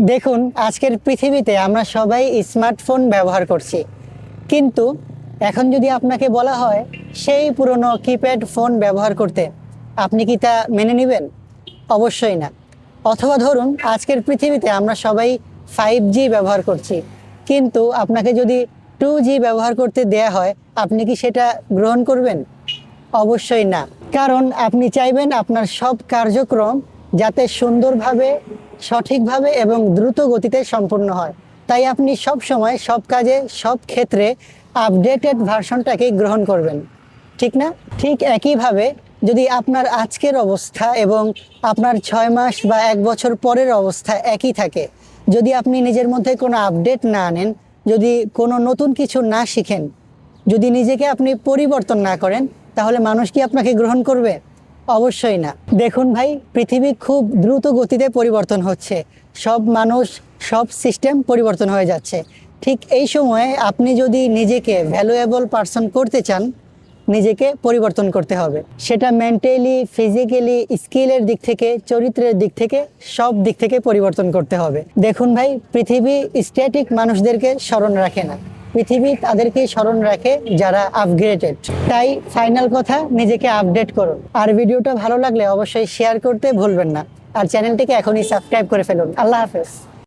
দেখুন, আজকের পৃথিবীতে আমরা সবাই স্মার্টফোন ব্যবহার করছি, কিন্তু এখন যদি আপনাকে বলা হয় সেই পুরনো কিপ্যাড ফোন ব্যবহার করতে, আপনি কি তা মেনে নেবেন? অবশ্যই না। অথবা ধরুন, আজকের পৃথিবীতে আমরা সবাই 5G ব্যবহার করছি, কিন্তু আপনাকে যদি 2G ব্যবহার করতে দেয়া হয়, আপনি কি সেটা গ্রহণ করবেন? অবশ্যই না। কারণ আপনি চাইবেন আপনার সব কার্যক্রম যাতে সুন্দরভাবে, সঠিকভাবে এবং দ্রুত গতিতে সম্পূর্ণ হয়। তাই আপনি সব সময়, সব কাজে, সব ক্ষেত্রে আপডেটেড ভার্সনটাকেই গ্রহণ করবেন, ঠিক না? ঠিক একইভাবে যদি আপনার আজকের অবস্থা এবং আপনার 6 মাস বা 1 বছর পরের অবস্থা একই থাকে, যদি আপনি নিজের মধ্যে কোনো আপডেট না আনেন, যদি কোনো নতুন কিছু না শিখেন, যদি নিজেকে আপনি পরিবর্তন না করেন, তাহলে মানুষ কি আপনাকে গ্রহণ করবে? অবশ্যই না। দেখুন ভাই, পৃথিবী খুব দ্রুত গতিতে পরিবর্তন হচ্ছে। সব মানুষ, সব সিস্টেম পরিবর্তন হয়ে যাচ্ছে। ঠিক এই সময়ে আপনি যদি নিজেকে ভ্যালুয়েবল পারসন করতে চান, নিজেকে পরিবর্তন করতে হবে। সেটা মেন্টালি, ফিজিক্যালি, স্কিলের দিক থেকে, চরিত্রের দিক থেকে, সব দিক থেকে পরিবর্তন করতে হবে। দেখুন ভাই, পৃথিবী স্ট্যাটিক মানুষদেরকে স্মরণ রাখে না, পৃথিবী তাদেরকে স্মরণ রাখে যারা আপগ্রেডেড। তাই ফাইনাল কথা, নিজেকে আপডেট করুন। আর ভিডিওটা ভালো লাগলে অবশ্যই শেয়ার করতে ভুলবেন না। আর চ্যানেলটিকে এখনই সাবস্ক্রাইব করে ফেলুন। আল্লাহ হাফেজ।